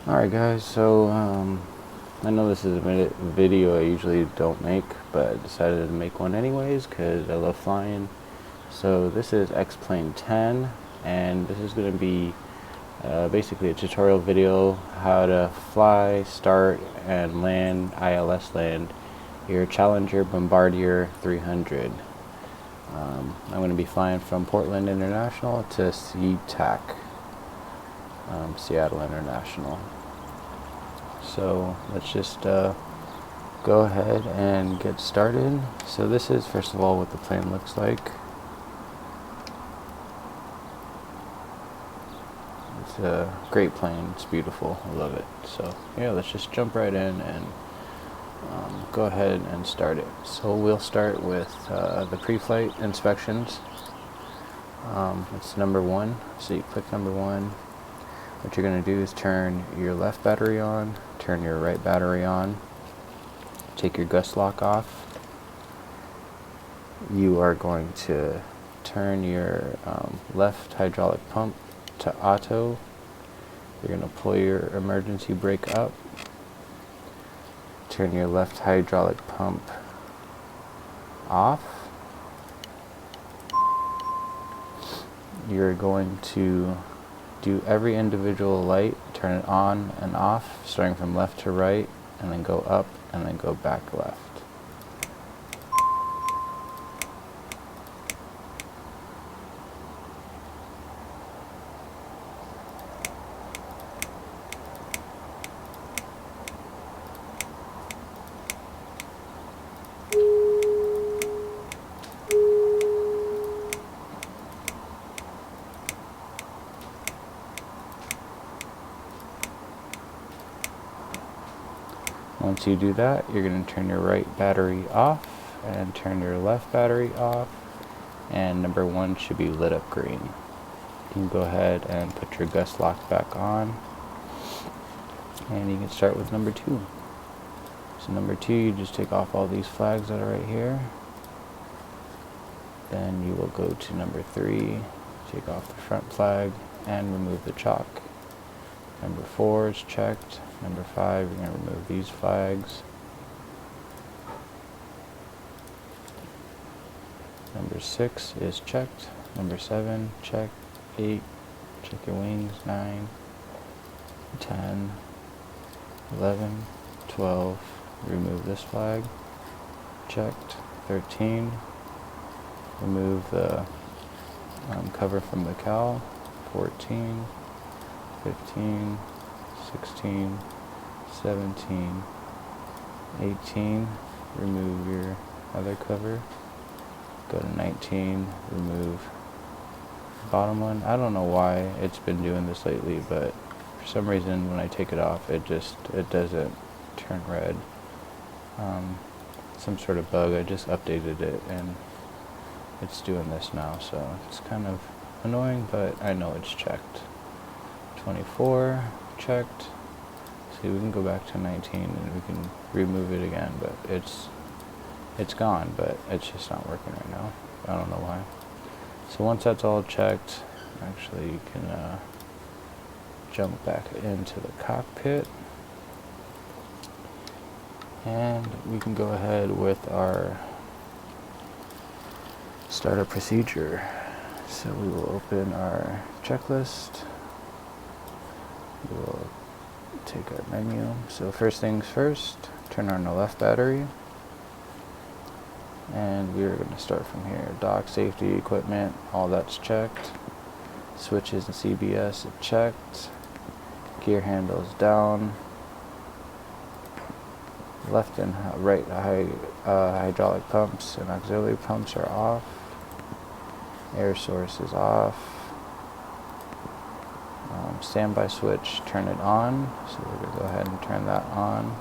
Alright guys, so I know this is a video I usually don't make, but I decided to make one anyways because I love flying. So this is X-Plane 10, and this is going to be basically a tutorial video how to fly, start, and land, ILS land, your Challenger Bombardier 300. I'm going to be flying from Portland International to SeaTac, Seattle International. So let's just go ahead and get started. So this is first of all what the plane looks like. It's a great plane, it's beautiful, I love it. So yeah, let's just jump right in and go ahead and start it. So we'll start with the pre-flight inspections. It's number 1, so you click number 1. What you're going to do is turn your left battery on, turn your right battery on, take your gust lock off. You are going to turn your left hydraulic pump to auto. You're going to pull your emergency brake up, turn your left hydraulic pump off. You're going to do every individual light, turn it on and off, starting from left to right, and then go up, and then go back left. Once you do that, you're going to turn your right battery off and turn your left battery off, and number 1 should be lit up green. You can go ahead and put your gust lock back on, and you can start with number 2. So number 2, you just take off all these flags that are right here. Then you will go to number 3, take off the front flag and remove the chalk. Number 4 is checked. Number 5, you're going to remove these flags. Number 6 is checked. Number 7, checked. 8, check your wings. 9, 10, 11, 12, remove this flag. Checked. 13, remove the cover from the cowl. 14, 15, 16, 17, 18, remove your other cover. Go to 19, remove the bottom one. I don't know why it's been doing this lately, but for some reason when I take it off, it doesn't turn red. Some sort of bug. I just updated it and it's doing this now, so it's kind of annoying, but I know it's checked. 24, checked. See, we can go back to 19 and we can remove it again, but it's gone, but it's just not working right now. I don't know why. So once that's all checked, actually you can jump back into the cockpit, and we can go ahead with our startup procedure. So we will open our checklist. We will take our menu. So first things first, turn on the left battery, and we are going to start from here. Dock, safety, equipment, all that's checked. Switches and CBS are checked. Gear handles down. Left and right hydraulic pumps and auxiliary pumps are off. Air source is off. Standby switch, turn it on. So we're going to go ahead and turn that on.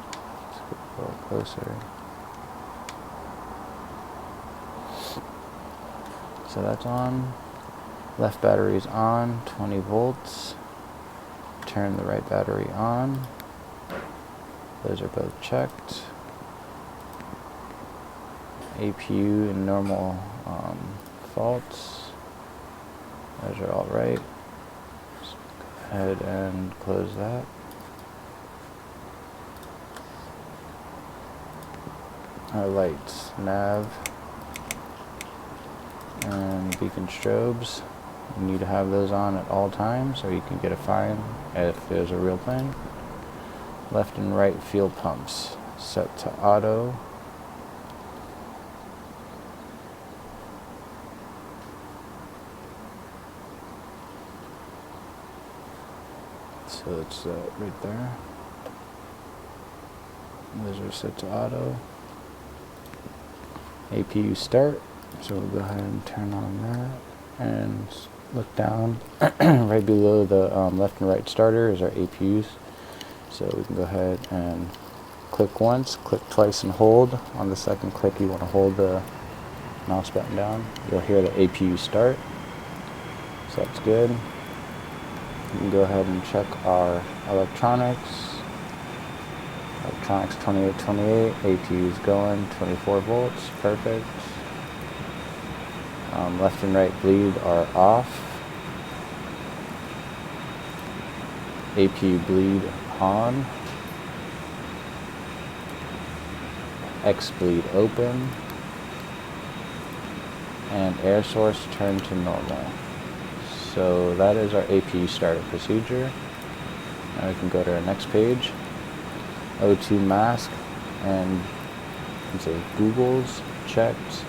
Let's get a little closer. So that's on. Left battery is on, 20 volts. Turn the right battery on. Those are both checked. APU and normal faults. Those are all right. Go ahead and close that. our lights, nav, and beacon strobes. You need to have those on at all times or you can get a fine if there's a real thing. Left and right fuel pumps set to auto. So it's right there. Those are set to auto. APU start. So we'll go ahead and turn on that and look down. Right below the left and right starter is our APUs. So we can go ahead and click once, click twice and hold. On the second click you want to hold the mouse button down. You'll hear the APU start. So that's good. You can go ahead and check our electronics. Electronics 2828, APU is going, 24 volts, perfect. Left and right bleed are off. APU bleed on. X bleed open. And air source turned to normal. So that is our APU startup procedure. Now we can go to our next page. O2 mask and it says Google's checked.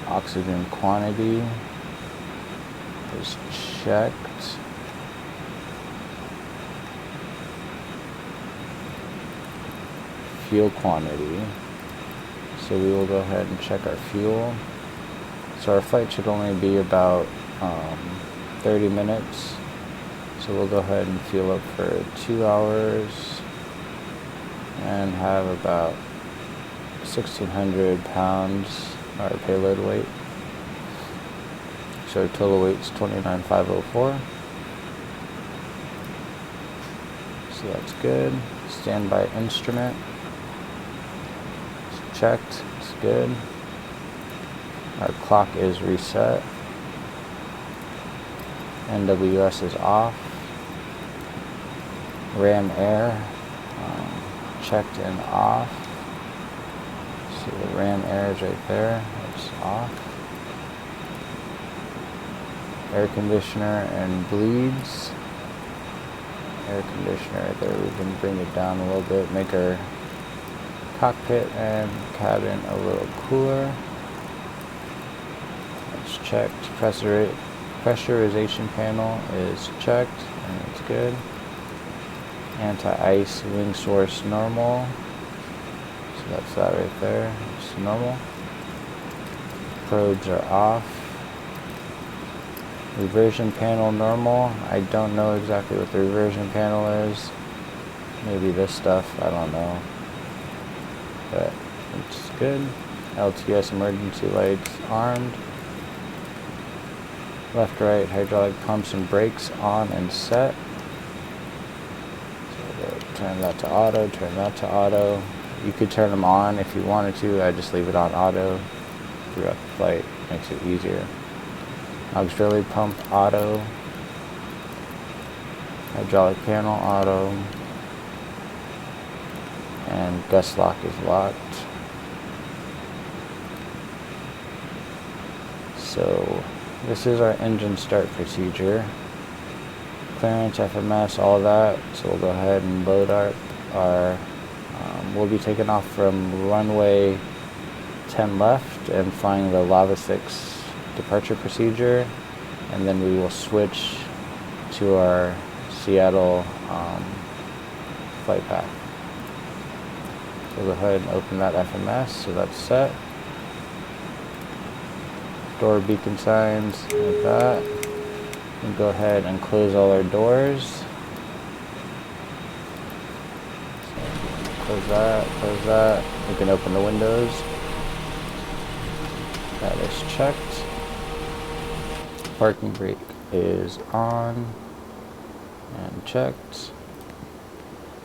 Oxygen quantity is checked. Fuel quantity. So we will go ahead and check our fuel. So our flight should only be about 30 minutes. So we'll go ahead and fuel up for 2 hours and have about 1,600 pounds our payload weight. So our total weight's 29,504. So that's good. Standby instrument. It's checked. It's good. Our clock is reset. NWS is off. RAM air checked and off. See the RAM air is right there. It's off. Air conditioner and bleeds. Air conditioner right there. We can bring it down a little bit, make our cockpit and cabin a little cooler. It's checked. Pressurization panel is checked and it's good. Anti-ice wing source normal. So that's that right there. It's normal. Probes are off. Reversion panel normal. I don't know exactly what the reversion panel is. Maybe this stuff, I don't know. But it's good. LTS emergency lights armed. Left, right, hydraulic pumps and brakes on and set. So turn that to auto, turn that to auto. You could turn them on if you wanted to. I just leave it on auto throughout the flight. Makes it easier. Auxiliary pump auto. Hydraulic panel auto. And gust lock is locked. So this is our engine start procedure. Clearance, FMS, all of that. So we'll go ahead and load our we'll be taking off from runway 10 left and flying the Lava 6 departure procedure, and then we will switch to our Seattle flight path. So we'll go ahead and open that FMS, so that's set. Door beacon signs like that. And go ahead and close all our doors. So close that, close that. We can open the windows. That is checked. Parking brake is on and checked.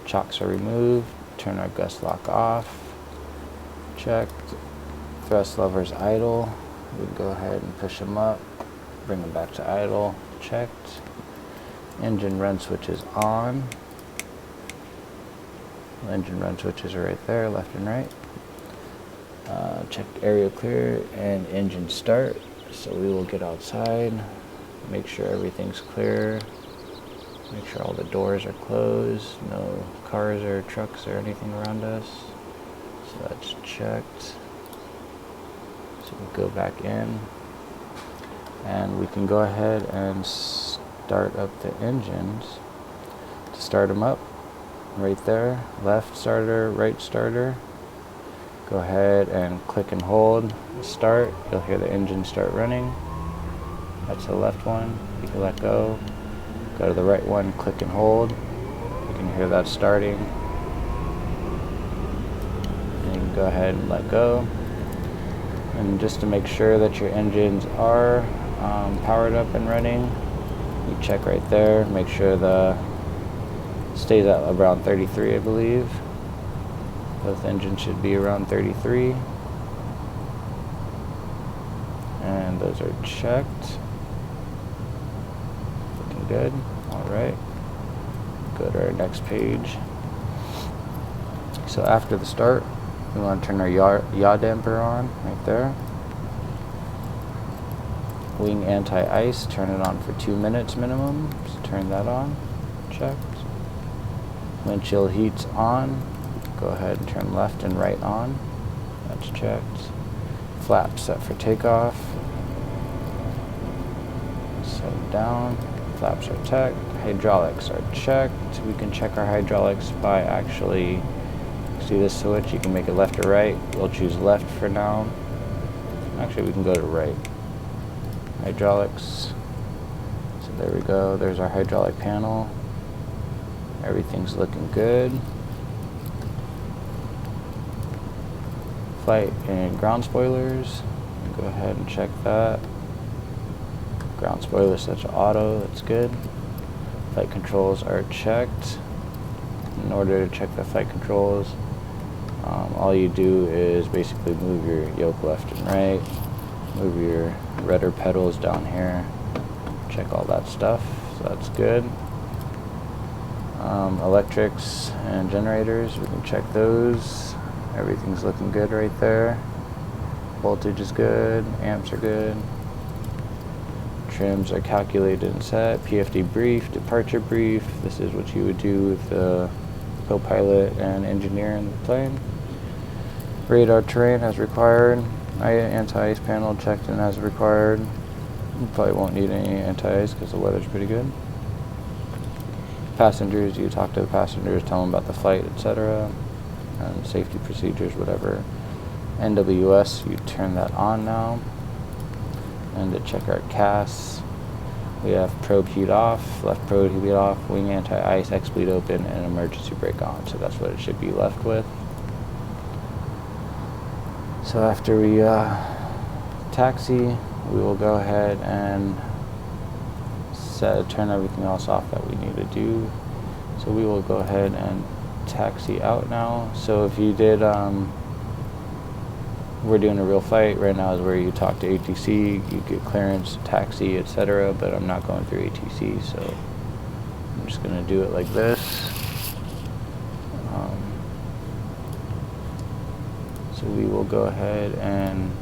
Chocks are removed. Turn our gust lock off. Checked. Thrust levers idle. We can go ahead and push them up, bring them back to idle. Checked. Engine run switch is on. The engine run switches are right there, left and right. check area clear and engine start. So we will get outside, make sure everything's clear, make sure all the doors are closed, no cars or trucks or anything around us. So that's checked. So we go back in and we can go ahead and start up the engines. To start them up, right there, left starter, right starter. Go ahead and click and hold start. You'll hear the engine start running. That's the left one. You can let go. Go to the right one, click and hold. You can hear that starting. And you can go ahead and let go. And just to make sure that your engines are powered up and running, you check right there. Make sure the stays at around 33, I believe. Both engines should be around 33. And those are checked. Looking good. Alright. Go to our next page. So after the start, we want to turn our yaw damper on right there. Wing anti-ice, turn it on for 2 minutes minimum. So turn that on. Checked. Windshield heat's on. Go ahead and turn left and right on. That's checked. Flaps set for takeoff. Set down. Flaps are checked. Hydraulics are checked. We can check our hydraulics by actually, see this switch, you can make it left or right. We'll choose left for now. Actually, we can go to right. Hydraulics. So there we go. There's our hydraulic panel. Everything's looking good. Flight and ground spoilers. Go ahead and check that. Ground spoilers set to auto. That's good. Flight controls are checked. In order to check the flight controls, all you do is basically move your yoke left and right. Move your rudder pedals down here. Check all that stuff. So that's good. Electrics and generators, we can check those. Everything's looking good right there. Voltage is good, amps are good. Trims are calculated and set. PFD brief, departure brief. This is what you would do with the co-pilot and engineer in the plane. Radar terrain as required. Anti-ice panel checked in as required. You probably won't need any anti-ice because the weather's pretty good. Passengers, you talk to the passengers, tell them about the flight, etc. And safety procedures, whatever. NWS, you turn that on now. And to check our CAS, we have probe heat off, left probe heat off, wing anti-ice, X-bleed open, and emergency brake on. So that's what it should be left with. So after we taxi, we will go ahead and turn everything else off that we need to do. So we will go ahead and taxi out now. So if you did, we're doing a real flight right now is where you talk to ATC, you get clearance, taxi, etc. But I'm not going through ATC, so I'm just going to do it like this. So we will go ahead and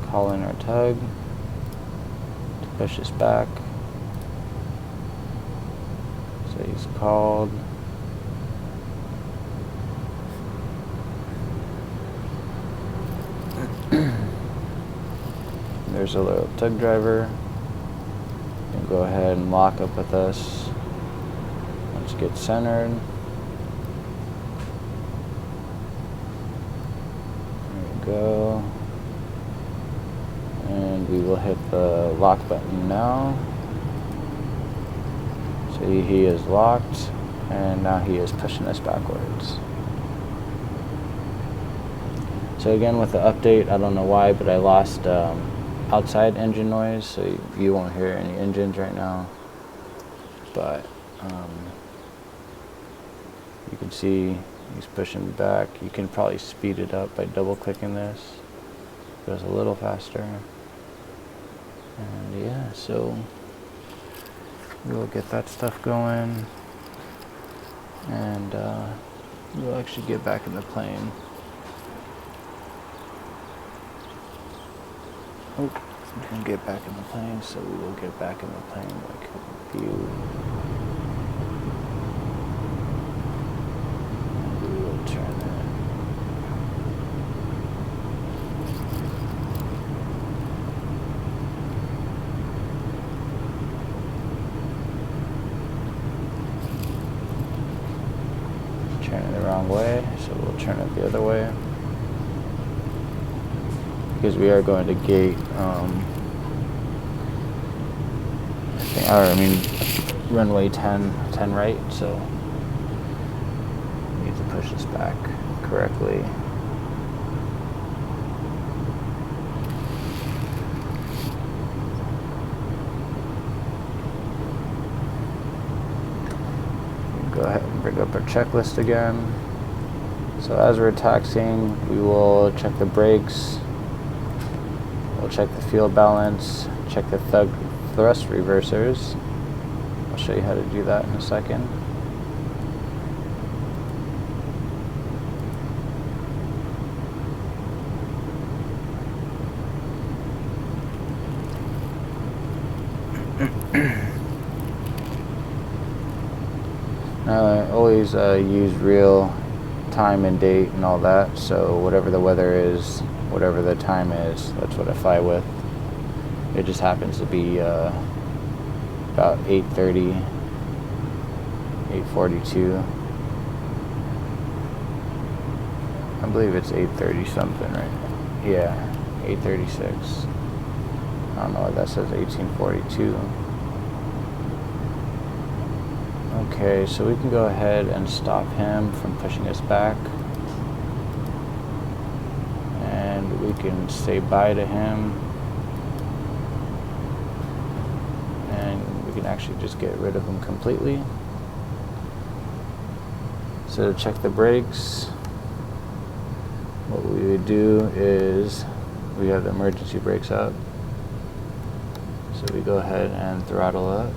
call in our tug to push this back. So he's called. There's a little tug driver. You can go ahead and lock up with us. Let's get centered. There we go. And we will hit the lock button now. So he is locked, and now he is pushing us backwards. So again, with the update, I don't know why, but I lost outside engine noise, so you won't hear any engines right now. But you can see he's pushing back. You can probably speed it up by double-clicking this. It goes a little faster. And yeah, so we'll get that stuff going, and we'll actually get back in the plane. Oh, we can get back in the plane, so we will get back in the plane like view. And we will turn that. Turn it the wrong way, so we'll turn it the other way. Because we are going to gate, runway 10 right, so we need to push this back correctly. Go ahead and bring up our checklist again. So as we're taxiing, we will check the brakes. We'll check the fuel balance, check the thrust reversers. I'll show you how to do that in a second. Now I always use real time and date and all that, so whatever the weather is, whatever the time is, that's what I fly with. It just happens to be about 8:30, 8:42. I believe it's 8:30 something, right? Yeah, 8:36. I don't know what that says, 1842. Okay, so we can go ahead and stop him from pushing us back. And we can say bye to him. And we can actually just get rid of him completely. So to check the brakes, what we would do is we have the emergency brakes up. So we go ahead and throttle up.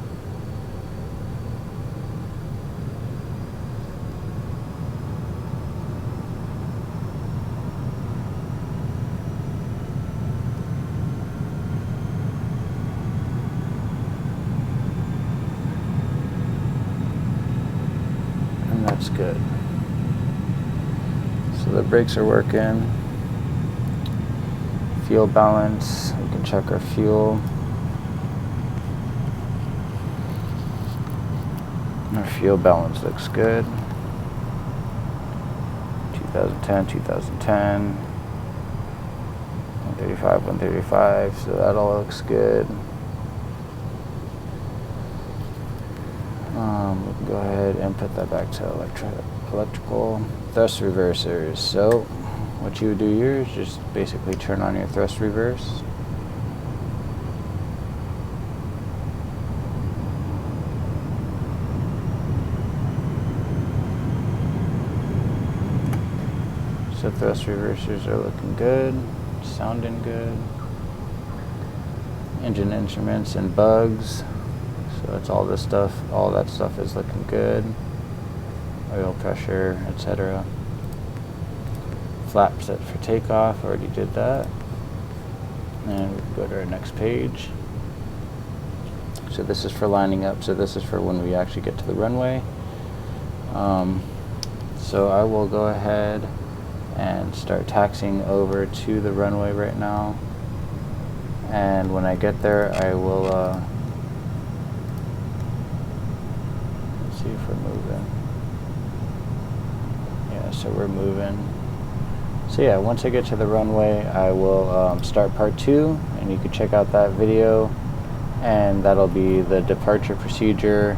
That's good. So the brakes are working. Fuel balance, we can check our fuel. Our fuel balance looks good. 2010, 2010, 135, 135, so that all looks good. We can go ahead and put that back to electrical thrust reversers. So what you would do here is just basically turn on your thrust reverse. So thrust reversers are looking good, sounding good. Engine instruments and bugs. So it's all this stuff, all that stuff is looking good. Oil pressure, etc. Flap set for takeoff, already did that. And we can go to our next page. So this is for lining up, so this is for when we actually get to the runway. So I will go ahead and start taxiing over to the runway right now. And when I get there, I will see if we're moving. Yeah, so we're moving. So yeah, once I get to the runway, I will start part 2, and you can check out that video, and that'll be the departure procedure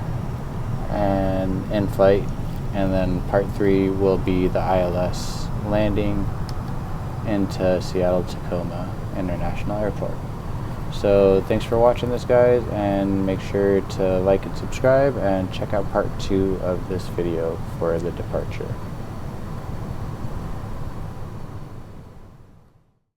and in-flight, and then part 3 will be the ILS landing into Seattle-Tacoma International Airport. So thanks for watching this, guys, and make sure to like and subscribe, and check out part 2 of this video for the departure.